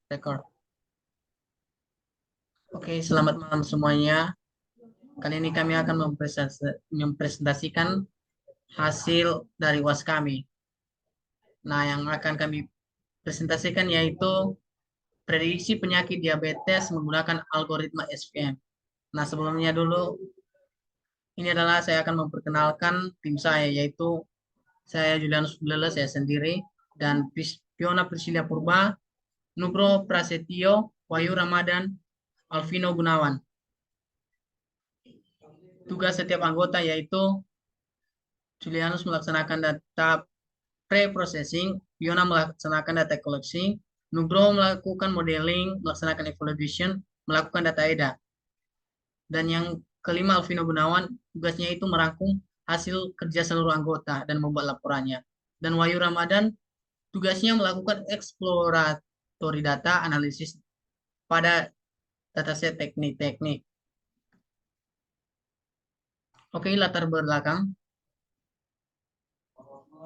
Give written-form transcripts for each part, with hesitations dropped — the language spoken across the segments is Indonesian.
Record. Oke, selamat malam semuanya. Kali ini kami akan mempresentasikan hasil dari UAS kami. Nah, yang akan kami presentasikan yaitu prediksi penyakit diabetes menggunakan algoritma SPM. Nah, sebelumnya dulu, ini adalah saya akan memperkenalkan tim saya, yaitu saya Julianus Bulele, saya sendiri, dan Fiona Priscilia Purba, Nugro Prasetyo, Wahyu Ramadan, Alvino Gunawan. Tugas setiap anggota yaitu Julianus melaksanakan data pre-processing, Fiona melaksanakan data collection, Nugro melakukan modeling, melaksanakan evaluation, melakukan data EDA. Dan yang kelima, Alvino Gunawan, tugasnya itu merangkum hasil kerja seluruh anggota dan membuat laporannya. Dan Wahyu Ramadan, tugasnya melakukan exploratory data analisis pada dataset teknik-teknik. Oke, latar belakang.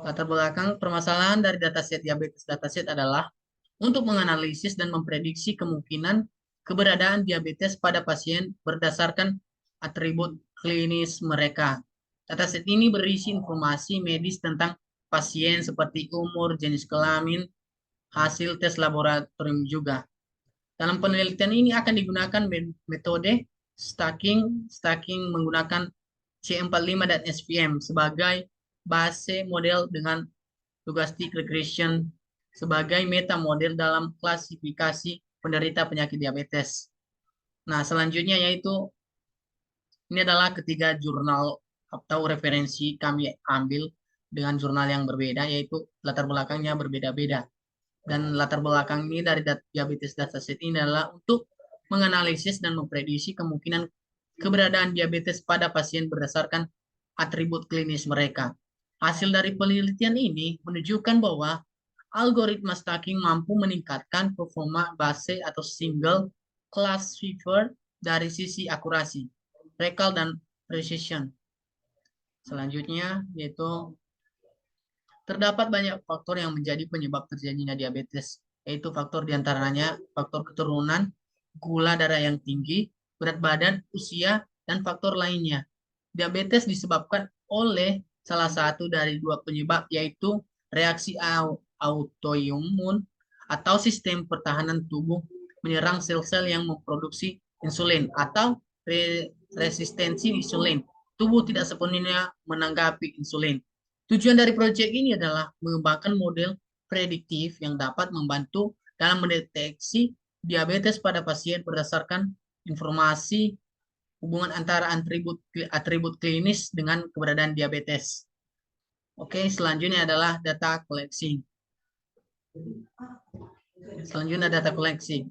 Latar belakang permasalahan dari dataset diabetes dataset adalah untuk menganalisis dan memprediksi kemungkinan keberadaan diabetes pada pasien berdasarkan atribut klinis mereka. Dataset ini berisi informasi medis tentang pasien seperti umur, jenis kelamin, hasil tes laboratorium juga. Dalam penelitian ini akan digunakan metode stacking menggunakan C45 dan SPM sebagai base model dengan logistic regression sebagai meta model dalam klasifikasi penderita penyakit diabetes. Nah, selanjutnya yaitu ini adalah ketiga jurnal atau referensi kami ambil dengan jurnal yang berbeda, yaitu latar belakangnya berbeda-beda. Dan latar belakang ini dari diabetes dataset ini adalah untuk menganalisis dan memprediksi kemungkinan keberadaan diabetes pada pasien berdasarkan atribut klinis mereka. Hasil dari penelitian ini menunjukkan bahwa algoritma stacking mampu meningkatkan performa base atau single classifier dari sisi akurasi, recall, dan precision. Selanjutnya yaitu terdapat banyak faktor yang menjadi penyebab terjadinya diabetes, yaitu faktor diantaranya faktor keturunan, gula darah yang tinggi, berat badan, usia, dan faktor lainnya. Diabetes disebabkan oleh salah satu dari dua penyebab, yaitu reaksi autoimun atau sistem pertahanan tubuh menyerang sel-sel yang memproduksi insulin atau resistensi insulin. Tubuh tidak sepenuhnya menanggapi insulin. Tujuan dari proyek ini adalah mengembangkan model prediktif yang dapat membantu dalam mendeteksi diabetes pada pasien berdasarkan informasi hubungan antara atribut klinis dengan keberadaan diabetes. Oke, selanjutnya adalah data collection. Selanjutnya data koleksi.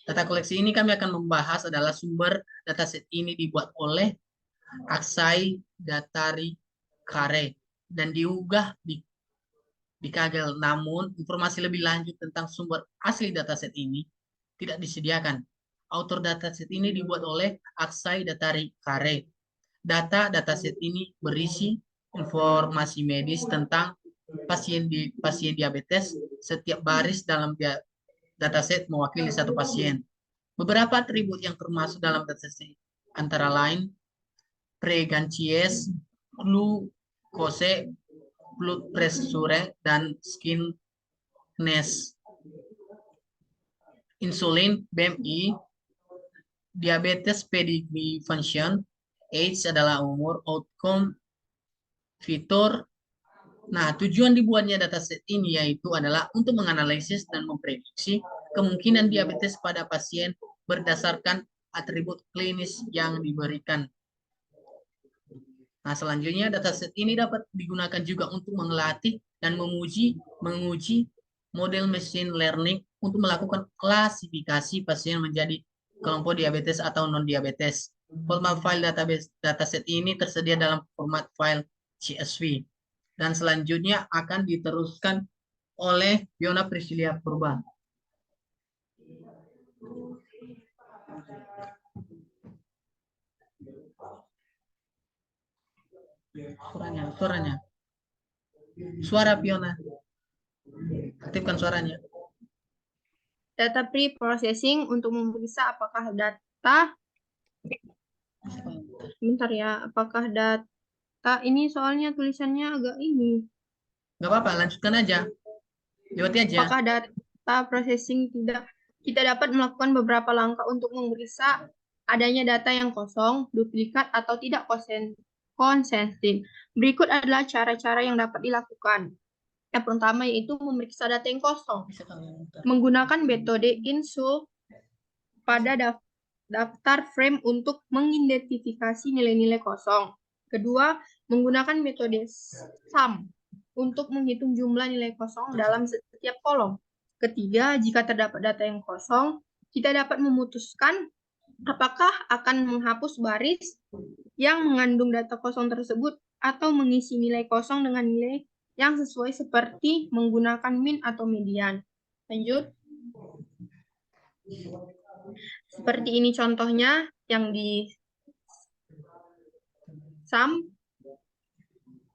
Data koleksi ini kami akan membahas adalah sumber dataset ini dibuat oleh Aksai Datari Kare dan diunggah di Kaggle. Namun, informasi lebih lanjut tentang sumber asli dataset ini tidak disediakan. Autor dataset ini dibuat oleh Aksai Datari Kare. Dataset ini berisi informasi medis tentang pasien diabetes. Setiap baris dalam dataset mewakili satu pasien. Beberapa atribut yang termasuk dalam dataset antara lain pregancies, glukose, blood pressure, dan skinness. Insulin, BMI, diabetes pedigree function, age adalah umur, outcome, fitur. Nah, tujuan dibuatnya dataset ini yaitu adalah untuk menganalisis dan memprediksi kemungkinan diabetes pada pasien berdasarkan atribut klinis yang diberikan. Nah, selanjutnya dataset ini dapat digunakan juga untuk melatih dan menguji model machine learning untuk melakukan klasifikasi pasien menjadi kelompok diabetes atau non-diabetes. Format file dataset ini tersedia dalam format file CSV. Dan selanjutnya akan diteruskan oleh Fiona Priscilia Purba. Suaranya. Suara Fiona. Aktifkan suaranya. Data pre-processing untuk memeriksa apakah data, bentar ya, apakah data ini soalnya tulisannya agak ini. Nggak apa-apa, lanjutkan aja. Lewati aja. Apakah data processing kita dapat melakukan beberapa langkah untuk memeriksa adanya data yang kosong, duplikat, atau tidak konsisten. Berikut adalah cara-cara yang dapat dilakukan. Yang pertama yaitu memeriksa data yang kosong. Bisa kalian muter. Menggunakan metode insult pada daftar frame untuk mengidentifikasi nilai-nilai kosong. Kedua, menggunakan metode sum untuk menghitung jumlah nilai kosong dalam setiap kolom. Ketiga, jika terdapat data yang kosong, kita dapat memutuskan apakah akan menghapus baris yang mengandung data kosong tersebut atau mengisi nilai kosong dengan nilai yang sesuai seperti menggunakan min atau median. Lanjut. Seperti ini contohnya yang di sum.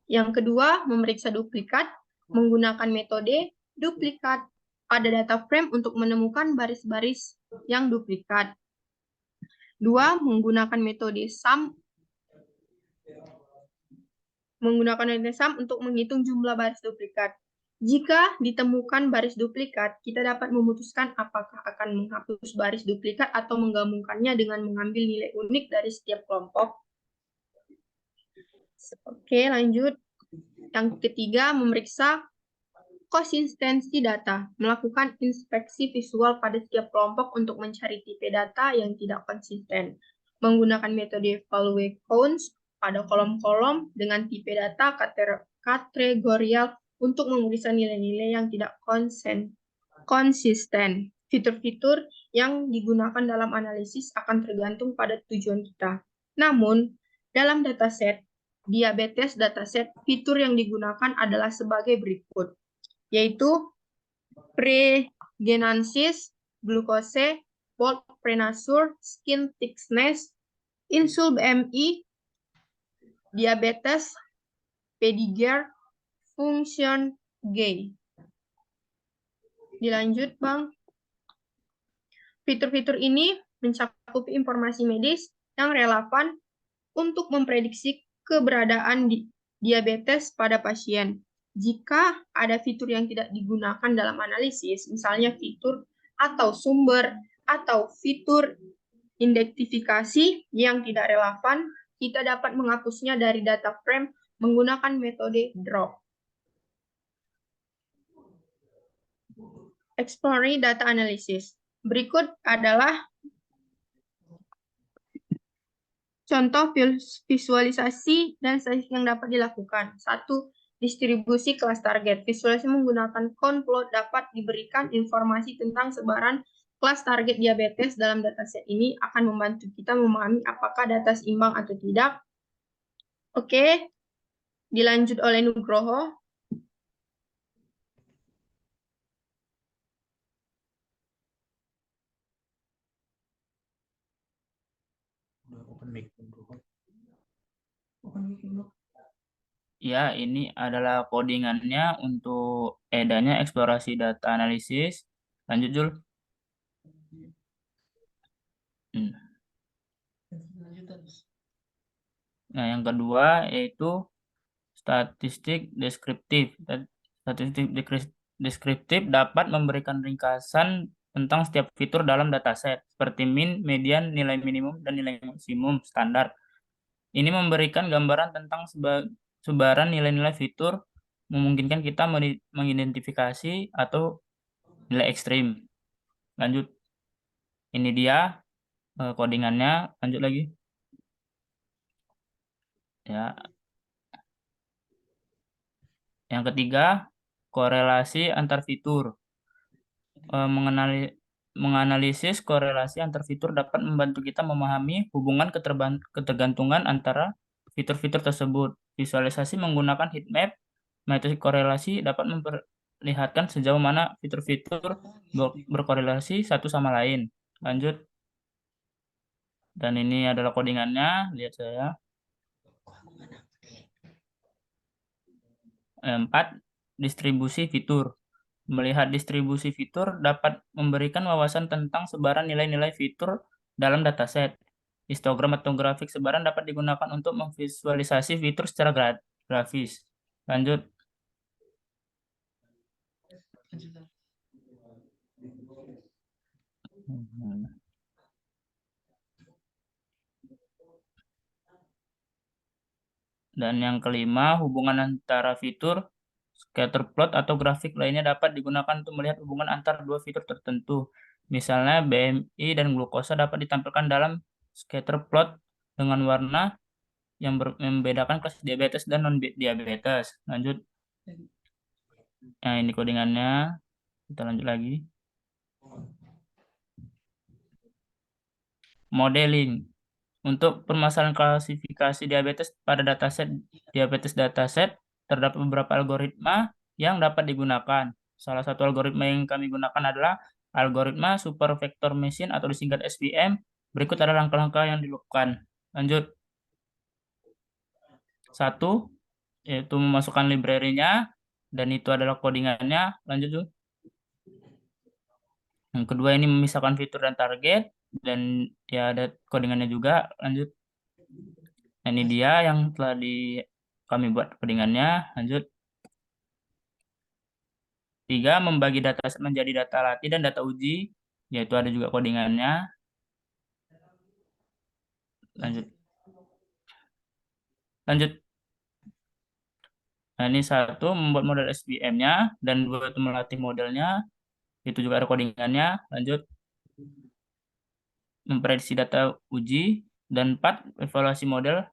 Yang kedua, memeriksa duplikat menggunakan metode duplikat pada data frame untuk menemukan baris-baris yang duplikat. Dua, menggunakan metode sum untuk menghitung jumlah baris duplikat. Jika ditemukan baris duplikat, kita dapat memutuskan apakah akan menghapus baris duplikat atau menggabungkannya dengan mengambil nilai unik dari setiap kelompok. Oke, lanjut. Yang ketiga, memeriksa konsistensi data. Melakukan inspeksi visual pada setiap kelompok untuk mencari tipe data yang tidak konsisten. Menggunakan metode value counts pada kolom-kolom dengan tipe data kategorial untuk memeriksa nilai-nilai yang tidak konsisten. Fitur-fitur yang digunakan dalam analisis akan tergantung pada tujuan kita. Namun, dalam dataset diabetes dataset, fitur yang digunakan adalah sebagai berikut, yaitu pregnancies, glukose, bold prenasure, skin thickness, insul BMI, diabetes, pedigere, function gain. Dilanjut, Bang. Fitur-fitur ini mencakup informasi medis yang relevan untuk memprediksi keberadaan diabetes pada pasien. Jika ada fitur yang tidak digunakan dalam analisis, misalnya fitur atau sumber atau fitur identifikasi yang tidak relevan, kita dapat menghapusnya dari data frame menggunakan metode drop. Exploratory data analysis. Berikut adalah contoh visualisasi dan statistik yang dapat dilakukan. 1. Distribusi kelas target. Visualisasi menggunakan cone plot dapat diberikan informasi tentang sebaran kelas target diabetes dalam dataset ini akan membantu kita memahami apakah data seimbang atau tidak. Oke, dilanjut oleh Nugroho. Ya, ini adalah codingannya untuk EDA-nya eksplorasi data analisis. Lanjut, Jul. Nah, yang kedua yaitu statistik deskriptif. Statistik deskriptif dapat memberikan ringkasan tentang setiap fitur dalam dataset, seperti min, median, nilai minimum, dan nilai maksimum standar. Ini memberikan gambaran tentang sebaran nilai-nilai fitur, memungkinkan kita mengidentifikasi atau nilai ekstrim. Lanjut. Ini dia codingannya. Lanjut lagi. Ya. Yang ketiga, korelasi antar fitur. Menganalisis korelasi antar fitur dapat membantu kita memahami hubungan ketergantungan antara fitur-fitur tersebut. Visualisasi menggunakan heat map, metode korelasi dapat memperlihatkan sejauh mana fitur-fitur berkorelasi satu sama lain. Lanjut. Dan ini adalah codingannya, lihat saya. 4. Distribusi fitur. Melihat distribusi fitur dapat memberikan wawasan tentang sebaran nilai-nilai fitur dalam dataset. Histogram atau grafik sebaran dapat digunakan untuk memvisualisasi fitur secara grafis. Lanjut. Dan yang kelima, hubungan antara fitur, scatter plot atau grafik lainnya dapat digunakan untuk melihat hubungan antara dua fitur tertentu. Misalnya BMI dan glukosa dapat ditampilkan dalam scatter plot dengan warna yang membedakan kelas diabetes dan non-diabetes. Lanjut. Nah, ini codingannya. Kita lanjut lagi. Modeling. Untuk permasalahan klasifikasi diabetes pada dataset diabetes dataset, terdapat beberapa algoritma yang dapat digunakan. Salah satu algoritma yang kami gunakan adalah algoritma super vector machine atau disingkat SVM. Berikut adalah langkah-langkah yang dilakukan. Lanjut. 1, yaitu memasukkan library-nya, dan itu adalah codingannya. Lanjut, tuh. Yang kedua, ini memisahkan fitur dan target, dan ya ada codingannya juga. Lanjut. Nah, ini dia yang telah kami buat codingannya. Lanjut. 3, membagi dataset menjadi data latih dan data uji, yaitu ada juga codingannya. Lanjut. Lanjut. Nah, ini 1, membuat model SVM-nya, dan 2, itu melatih modelnya. Itu juga ada codingannya. Lanjut. Memprediksi data uji, dan 4, evaluasi model.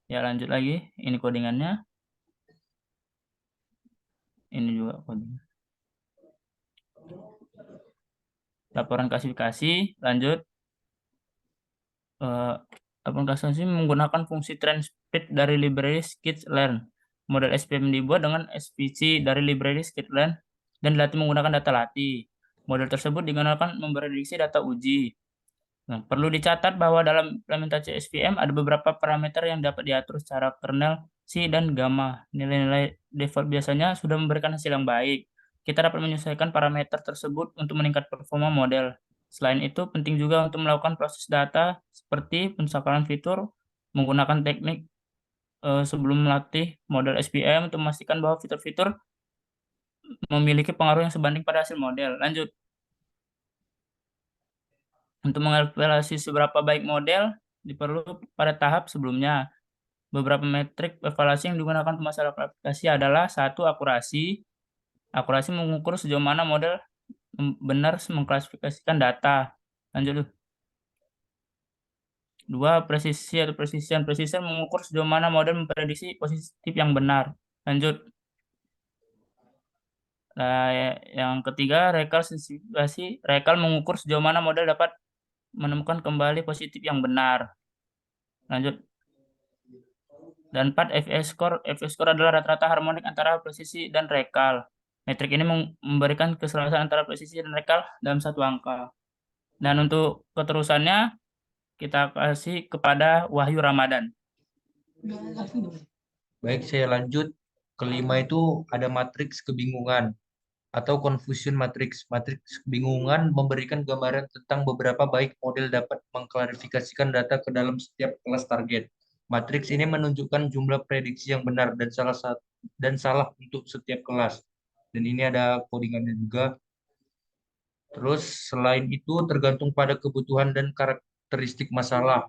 Ya, lanjut lagi. Ini codingannya. Ini juga codingan. Laporan klasifikasi. Lanjut. Laporan klasifikasi menggunakan fungsi transcript dari library skitlearn. Model SVM dibuat dengan SVC dari library skitlearn dan dilatih menggunakan data latih. Model tersebut digunakan memprediksi data uji. Nah, perlu dicatat bahwa dalam implementasi SVM ada beberapa parameter yang dapat diatur secara kernel C dan gamma. Nilai-nilai default biasanya sudah memberikan hasil yang baik. Kita dapat menyesuaikan parameter tersebut untuk meningkat performa model. Selain itu, penting juga untuk melakukan proses data seperti pensakalan fitur menggunakan teknik sebelum melatih model SVM untuk memastikan bahwa fitur-fitur memiliki pengaruh yang sebanding pada hasil model. Lanjut. Untuk mengevaluasi seberapa baik model diperlukan pada tahap sebelumnya. Beberapa metrik evaluasi yang digunakan pemasaran aplikasi adalah 1, akurasi. Akurasi mengukur sejauh mana model benar mengklasifikasikan data. Lanjut. 2, presisi atau precision. Precision mengukur sejauh mana model memprediksi positif yang benar. Lanjut. Nah, yang ketiga, recall sensitivity. Recall mengukur sejauh mana model dapat menemukan kembali positif yang benar. Lanjut. Dan 4, FS score. FS score adalah rata-rata harmonik antara presisi dan recall. Metrik ini memberikan keselarasan antara presisi dan recall dalam satu angka. Dan untuk keterusannya, kita kasih kepada Wahyu Ramadan. Baik, saya lanjut. Kelima itu ada matriks kebingungan atau confusion matrix. Matriks kebingungan memberikan gambaran tentang beberapa baik model dapat mengklarifikasikan data ke dalam setiap kelas target. Matriks ini menunjukkan jumlah prediksi yang benar dan salah untuk setiap kelas. Dan ini ada codingannya juga. Terus selain itu tergantung pada kebutuhan dan karakteristik masalah.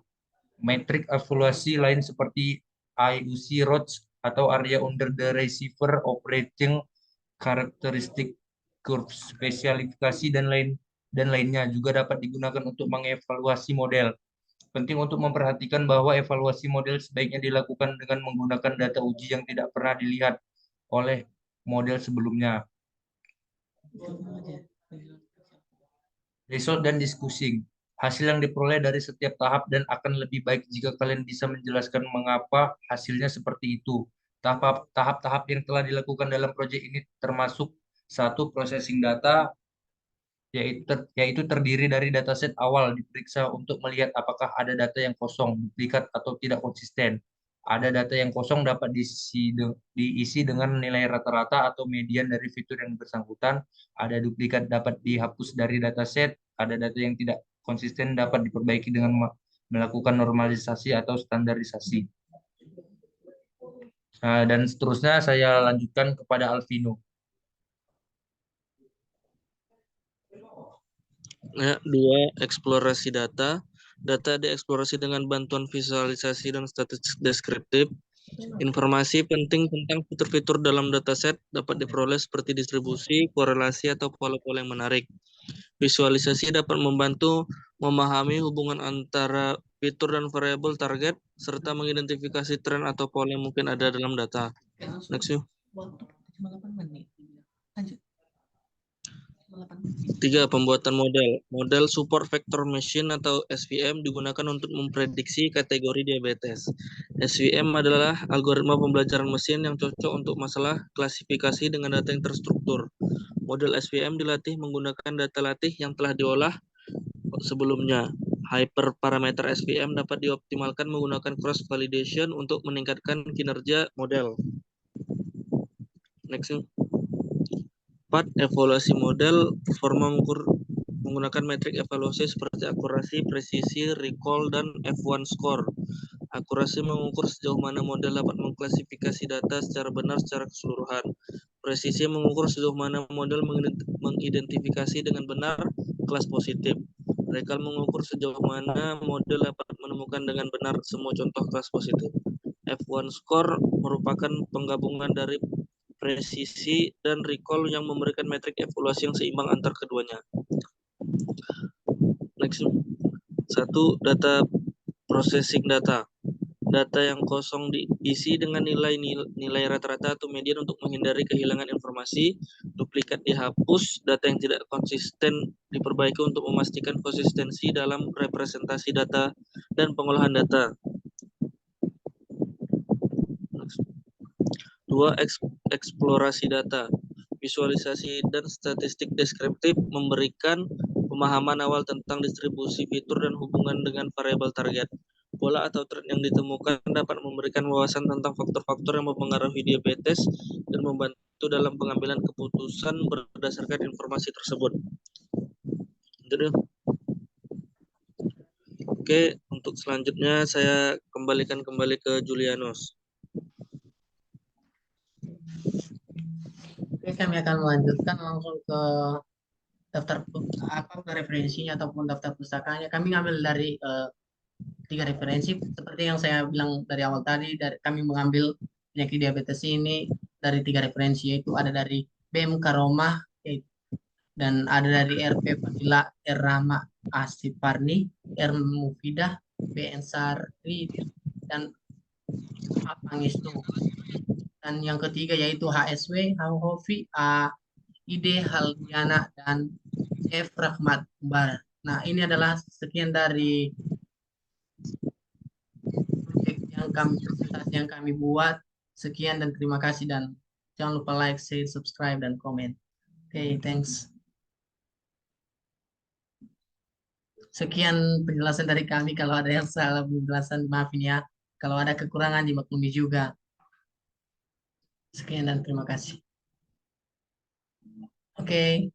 Metrik evaluasi lain seperti IUC ROACH atau area under the receiver operating karakteristik curve, spesifikasi dan lainnya juga dapat digunakan untuk mengevaluasi model. Penting untuk memperhatikan bahwa evaluasi model sebaiknya dilakukan dengan menggunakan data uji yang tidak pernah dilihat oleh model sebelumnya. Result dan diskusi. Hasil yang diperoleh dari setiap tahap dan akan lebih baik jika kalian bisa menjelaskan mengapa hasilnya seperti itu. Tahap-tahap yang telah dilakukan dalam proyek ini termasuk 1, processing data, yaitu terdiri dari dataset awal diperiksa untuk melihat apakah ada data yang kosong, duplikat, atau tidak konsisten. Ada data yang kosong dapat diisi dengan nilai rata-rata atau median dari fitur yang bersangkutan. Ada duplikat dapat dihapus dari dataset. Ada data yang tidak konsisten dapat diperbaiki dengan melakukan normalisasi atau standarisasi. Dan seterusnya saya lanjutkan kepada Alvino. Ya, 2. Eksplorasi data. Data dieksplorasi dengan bantuan visualisasi dan statistik deskriptif. Informasi penting tentang fitur-fitur dalam dataset dapat diperoleh seperti distribusi, korelasi, atau pola-pola yang menarik. Visualisasi dapat membantu memahami hubungan antara fitur dan variabel target, serta mengidentifikasi tren atau pola yang mungkin ada dalam data. Next yuk. 3. Pembuatan model. Model Support Vector Machine atau SVM digunakan untuk memprediksi kategori diabetes. SVM adalah algoritma pembelajaran mesin yang cocok untuk masalah klasifikasi dengan data yang terstruktur. Model SVM dilatih menggunakan data latih yang telah diolah sebelumnya. Hyperparameter SVM dapat dioptimalkan menggunakan cross validation untuk meningkatkan kinerja model. Next. 4. Evaluasi model. Performa menggunakan metrik evaluasi seperti akurasi, presisi, recall, dan F1 score. Akurasi mengukur sejauh mana model dapat mengklasifikasi data secara benar secara keseluruhan. Presisi mengukur sejauh mana model mengidentifikasi dengan benar kelas positif. Recall mengukur sejauh mana model dapat menemukan dengan benar semua contoh kelas positif. F1 score merupakan penggabungan dari presisi dan recall yang memberikan metrik evaluasi yang seimbang antar keduanya. Next. 1. Data processing data. Data yang kosong diisi dengan nilai rata-rata atau median untuk menghindari kehilangan informasi. Duplikat dihapus. Data yang tidak konsisten diperbaiki untuk memastikan konsistensi dalam representasi data dan pengolahan data. 2. Eksplorasi data. Visualisasi dan statistik deskriptif memberikan pemahaman awal tentang distribusi fitur dan hubungan dengan variabel target. Pola atau tren yang ditemukan dapat memberikan wawasan tentang faktor-faktor yang mempengaruhi diabetes dan membantu dalam pengambilan keputusan berdasarkan informasi tersebut. Oke, untuk selanjutnya saya kembalikan ke Julianus. Oke, kami akan melanjutkan langsung ke daftar ke referensinya ataupun daftar pustakanya. Kami ngambil dari 3 referensi seperti yang saya bilang dari awal tadi. Kami mengambil penyakit diabetes ini dari 3 referensi, yaitu ada dari BM Karomah dan ada dari RP Fadila, R Rama Asiparni, R Mufidah, B Ensari, dan A Pangestu. Dan yang ketiga yaitu HSW, Hofi, A Ide Haldiana, dan F Rahmat Bar. Nah, ini adalah sekian dari proyek presentasi yang kami buat. Sekian dan terima kasih, dan jangan lupa like, share, subscribe, dan komen. Oke, thanks. Sekian penjelasan dari kami. Kalau ada yang salah penjelasan, maafin ya. Kalau ada kekurangan, dimaklumi juga. Sekian dan terima kasih. Oke.